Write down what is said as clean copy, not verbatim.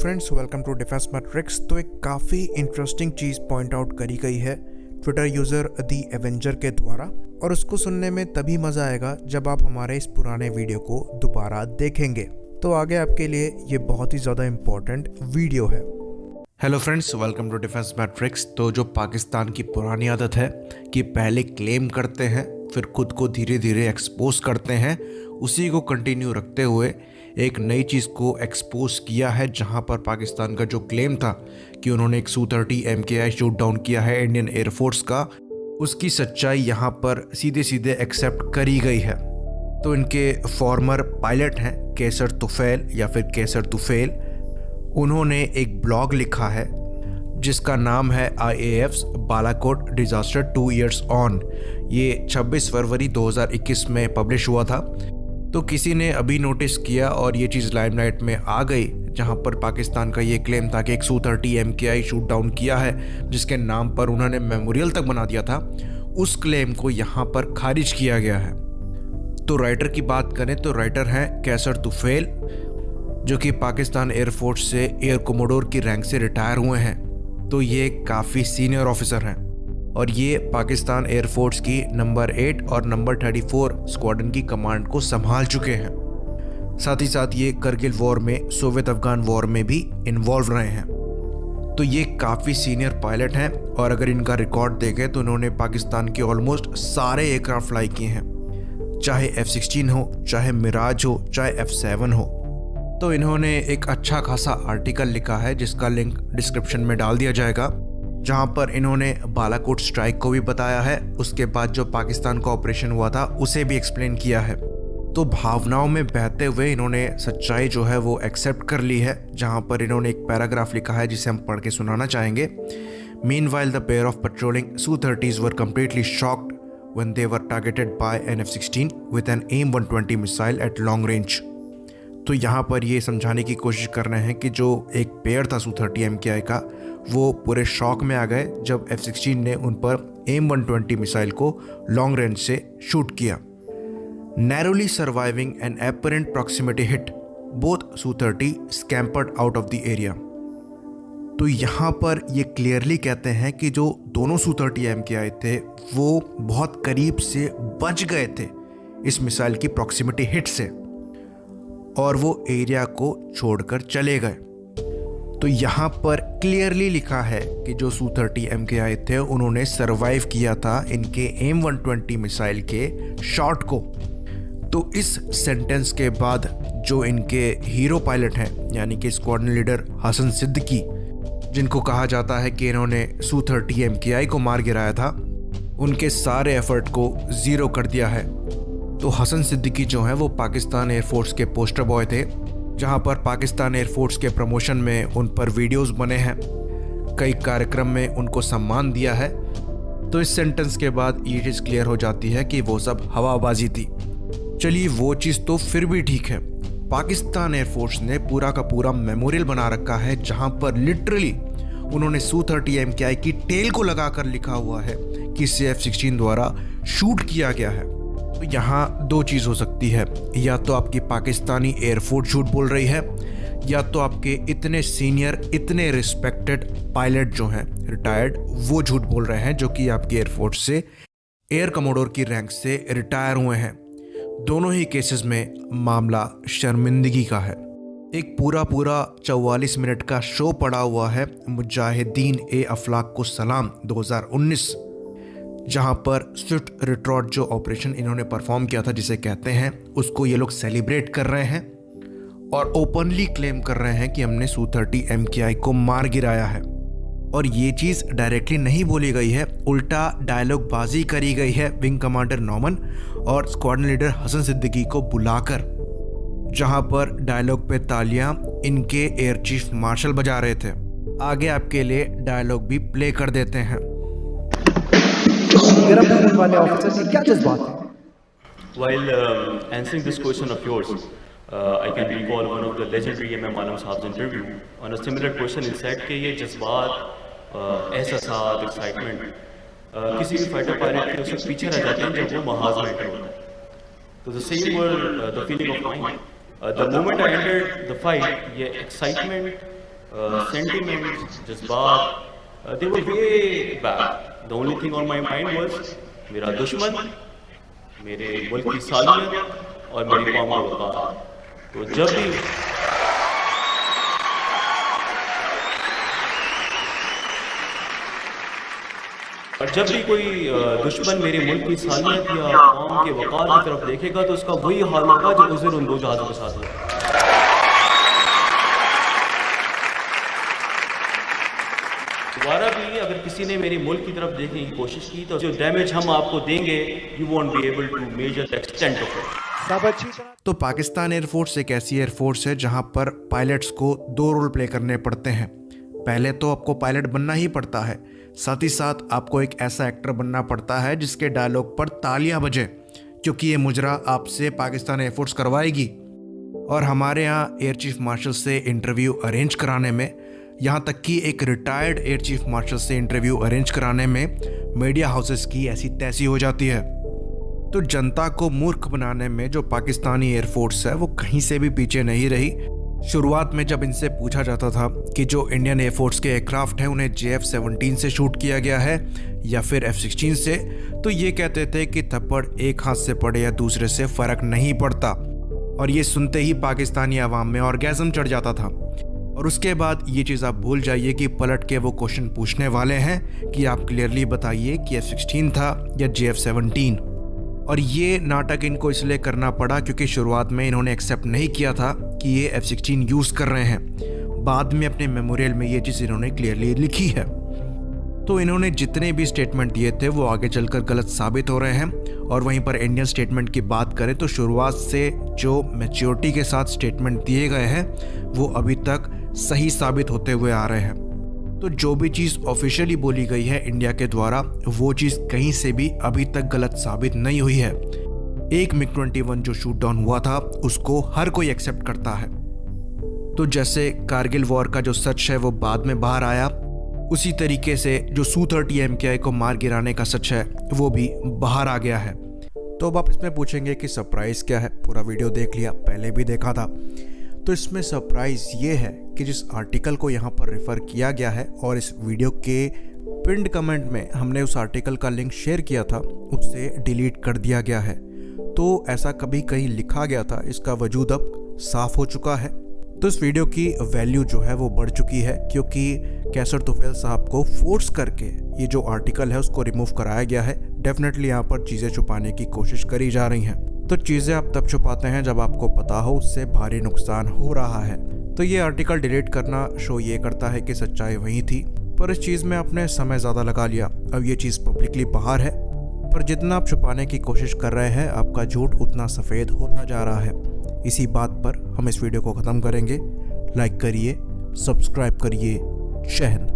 Friends, welcome to Defence Matrix. तो एक काफ़ी इंटरेस्टिंग चीज़ पॉइंट आउट करी गई है ट्विटर यूज़र दी एवेंजर के द्वारा, और उसको सुनने में तभी मज़ा आएगा जब आप हमारे इस पुराने वीडियो को दोबारा देखेंगे। तो आगे आपके लिए ये बहुत ही ज़्यादा इम्पोर्टेंट वीडियो है। Hello friends, welcome to Defence Matrix. तो जो पाकिस्तान की पुरानी आदत है कि पहले क्लेम करते हैं फिर खुद को धीरे धीरे एक्सपोज करते हैं, उसी को कंटिन्यू रखते हुए एक नई चीज़ को एक्सपोज किया है, जहां पर पाकिस्तान का जो क्लेम था कि उन्होंने एक Su-30 MKI शूट डाउन किया है इंडियन एयरफोर्स का, उसकी सच्चाई यहां पर सीधे सीधे एक्सेप्ट करी गई है। तो इनके फॉर्मर पायलट हैं कैसर तुफैल या फिर कैसर तुफेल, उन्होंने एक ब्लॉग लिखा है जिसका नाम है IAF's Balakot disaster 2 years on। ये 26 फरवरी 2021 में पब्लिश हुआ था। तो किसी ने अभी नोटिस किया और ये चीज़ लाइमलाइट में आ गई, जहां पर पाकिस्तान का ये क्लेम था कि एक Su-30 MKI शूट डाउन किया है जिसके नाम पर उन्होंने मेमोरियल तक बना दिया था। उस क्लेम को यहाँ पर खारिज किया गया है। तो राइटर की बात करें तो राइटर हैं कैसर तुफेल, जो कि पाकिस्तान एयरफोर्स से एयर कोमोडोर की रैंक से रिटायर हुए हैं। तो ये काफ़ी सीनियर ऑफिसर हैं और ये पाकिस्तान एयरफोर्स की नंबर 8 और नंबर 34 स्क्वाड्रन की कमांड को संभाल चुके हैं। साथ ही साथ ये करगिल वॉर में, सोवियत अफगान वॉर में भी इन्वॉल्व रहे हैं। तो ये काफ़ी सीनियर पायलट हैं और अगर इनका रिकॉर्ड देखें तो इन्होंने पाकिस्तान के ऑलमोस्ट सारे एयरक्राफ्ट फ्लाई किए हैं, चाहे F-16 हो, चाहे मिराज हो, चाहे F-7 हो। तो इन्होंने एक अच्छा खासा आर्टिकल लिखा है जिसका लिंक डिस्क्रिप्शन में डाल दिया जाएगा, जहां पर इन्होंने बालाकोट स्ट्राइक को भी बताया है, उसके बाद जो पाकिस्तान का ऑपरेशन हुआ था उसे भी एक्सप्लेन किया है। तो भावनाओं में बहते हुए इन्होंने सच्चाई जो है वो एक्सेप्ट कर ली है, जहां पर इन्होंने एक पैराग्राफ लिखा है जिसे हम पढ़ के सुनाना चाहेंगे। Meanwhile, the pair of patrolling Su-30s were completely shocked when they were targeted by an F-16 with an AIM-120 missile at long range। तो यहाँ पर ये समझाने की कोशिश कर रहे हैं कि जो एक पेयर था Su-30 MKI का, वो पूरे शॉक में आ गए जब F-16 ने उन पर AIM-120 मिसाइल को लॉन्ग रेंज से शूट किया। Narrowly surviving an apparent proximity hit, both Su-30 scampered out of the area। तो यहाँ पर ये क्लियरली कहते हैं कि जो दोनों Su-30 MKI थे वो बहुत करीब से बच गए थे इस मिसाइल की प्रॉक्सिमिटी हिट से, और वो एरिया को छोड़कर चले गए। तो यहाँ पर क्लियरली लिखा है कि जो Su-30 MKI थे उन्होंने सरवाइव किया था इनके AIM-120 मिसाइल के शॉट को। तो इस सेंटेंस के बाद जो इनके हीरो पायलट हैं, यानी कि स्क्वाड्रन लीडर हसन सिद्दीकी, जिनको कहा जाता है कि इन्होंने Su-30 MKI को मार गिराया था, उनके सारे एफर्ट को ज़ीरो कर दिया है। तो हसन सिद्दीकी जो है वो पाकिस्तान एयरफोर्स के पोस्टर बॉय थे, जहां पर पाकिस्तान एयरफोर्स के प्रमोशन में उन पर वीडियोस बने हैं, कई कार्यक्रम में उनको सम्मान दिया है। तो इस सेंटेंस के बाद ये चीज़ क्लियर हो जाती है कि वो सब हवाबाजी थी। चलिए, वो चीज़ तो फिर भी ठीक है। पाकिस्तान एयरफोर्स ने पूरा का पूरा मेमोरियल बना रखा है जहां पर लिटरली उन्होंने Su-30 MKI की टेल को लगाकर लिखा हुआ है कि इसे F-16 द्वारा शूट किया गया है। तो यहाँ दो चीज़ हो सकती है, या तो आपकी पाकिस्तानी एयरफोर्स झूठ बोल रही है, या तो आपके इतने सीनियर, इतने रिस्पेक्टेड पायलट जो हैं रिटायर्ड, वो झूठ बोल रहे हैं, जो कि आपकी एयरफोर्स से एयर कमोडोर की रैंक से रिटायर हुए हैं। दोनों ही केसेस में मामला शर्मिंदगी का है। एक पूरा 44 मिनट का शो पड़ा हुआ है मुजाहिदीन ए अफलाक को सलाम 2019, जहां पर स्विफ्ट रिट्रॉट जो ऑपरेशन इन्होंने परफॉर्म किया था, जिसे कहते हैं, उसको ये लोग सेलिब्रेट कर रहे हैं और ओपनली क्लेम कर रहे हैं कि हमने Su-30 MKI को मार गिराया है। और ये चीज़ डायरेक्टली नहीं बोली गई है, उल्टा डायलॉग बाजी करी गई है विंग कमांडर नौमन और स्क्वाड्रन लीडर हसन सिद्दीकी को बुलाकर, जहां पर डायलॉग पे तालियां इनके एयर चीफ मार्शल बजा रहे थे। आगे आपके लिए डायलॉग भी प्ले कर देते हैं। वाले ऑफिसर से क्या जज्बात है? While answering this question of yours, I can recall one of the legendary MM Alam Saab's interview. On a similar question, he said कि ये जज्बात, एहसासात, एक्साइटमेंट किसी भी फाइटर पायलट के उससे पीछे रह जाते हैं जब वो महाज में एंटर होता है। तो the same were the feeling of mine. The moment I entered the fight, ये excitement sentiments, जज्बात, they were way back. The only thing on my mind was मेरा दुश्मन, मेरे मुल्क की सालियत और मेरी कौम का वक़ार। तो जब भी कोई दुश्मन मेरे मुल्क की सालियत या कौम के वक़ार की तरफ देखेगा तो उसका वही हाल होगा जो उस दिन उन दो जहाज़ों के साथ हुआ। दोबारा भी अगर किसी ने मेरे मुल्क की तरफ देखने की कोशिश की तो जो डैमेज हम आपको देंगे, you won't be able to measure the extent of it. तो पाकिस्तान एयरफोर्स एक ऐसी एयरफोर्स है जहां पर पायलट्स को दो रोल प्ले करने पड़ते हैं। पहले तो आपको पायलट बनना ही पड़ता है, साथ ही साथ आपको एक ऐसा एक्टर बनना पड़ता है जिसके डायलॉग पर तालियां बजे, क्योंकि ये मुजरा आपसे पाकिस्तान एयरफोर्स करवाएगी। और हमारे यहाँ एयर चीफ मार्शल से इंटरव्यू अरेंज कराने में, यहाँ तक कि एक रिटायर्ड एयर चीफ मार्शल से इंटरव्यू अरेंज कराने में मीडिया हाउसेस की ऐसी तैसी हो जाती है। तो जनता को मूर्ख बनाने में जो पाकिस्तानी एयरफोर्स है वो कहीं से भी पीछे नहीं रही। शुरुआत में जब इनसे पूछा जाता था कि जो इंडियन एयरफोर्स के एयरक्राफ्ट हैं उन्हें JF-17 से शूट किया गया है या फिर F-16 से, तो ये कहते थे कि थप्पड़ एक हाथ से पड़े या दूसरे से फ़र्क नहीं पड़ता। और ये सुनते ही पाकिस्तानी आवाम में ऑर्गेज़म चढ़ जाता था। और उसके बाद ये चीज़ आप भूल जाइए कि पलट के वो क्वेश्चन पूछने वाले हैं कि आप क्लियरली बताइए कि F-16 था या JF-17। और ये नाटक इनको इसलिए करना पड़ा क्योंकि शुरुआत में इन्होंने एक्सेप्ट नहीं किया था कि ये F-16 यूज़ कर रहे हैं। बाद में अपने मेमोरियल में ये चीज़ इन्होंने क्लियरली लिखी है। तो इन्होंने जितने भी स्टेटमेंट दिए थे वो आगे चलकर गलत साबित हो रहे हैं। और वहीं पर इंडियन स्टेटमेंट की बात करें तो शुरुआत से जो मैच्योरिटी के साथ स्टेटमेंट दिए गए हैं वो अभी तक सही साबित होते हुए आ रहे हैं। तो जो भी चीज़ ऑफिशियली बोली गई है इंडिया के द्वारा, वो चीज़ कहीं से भी अभी तक गलत साबित नहीं हुई है। एक MiG-21 जो शूट डाउन हुआ था उसको हर कोई एक्सेप्ट करता है। तो जैसे कारगिल वॉर का जो सच है वो बाद में बाहर आया, उसी तरीके से जो Su-30 MKI को मार गिराने का सच है वो भी बाहर आ गया है। तो अब आप इसमें पूछेंगे कि सरप्राइज़ क्या है, पूरा वीडियो देख लिया, पहले भी देखा था। तो इसमें सरप्राइज़ ये है कि जिस आर्टिकल को यहाँ पर रेफ़र किया गया है और इस वीडियो के पिन्ड कमेंट में हमने उस आर्टिकल का लिंक शेयर किया था, उससे डिलीट कर दिया गया है। तो ऐसा कभी कहीं लिखा गया था, इसका वजूद अब साफ़ हो चुका है। तो इस वीडियो की वैल्यू जो है वो बढ़ चुकी है क्योंकि कैसर तुफैल साहब को फोर्स करके ये जो आर्टिकल है उसको रिमूव कराया गया है। डेफिनेटली यहाँ पर चीज़ें छुपाने की कोशिश करी जा रही हैं। तो चीज़ें आप तब छुपाते हैं जब आपको पता हो उससे भारी नुकसान हो रहा है। तो ये आर्टिकल डिलीट करना शो ये करता है कि सच्चाई वही थी, पर इस चीज़ में आपने समय ज़्यादा लगा लिया। अब ये चीज़ पब्लिकली बाहर है, पर जितना आप छुपाने की कोशिश कर रहे हैं आपका झूठ उतना सफ़ेद होता जा रहा है। इसी बात पर हम इस वीडियो को ख़त्म करेंगे। लाइक करिए, सब्सक्राइब करिए। जय हिंद।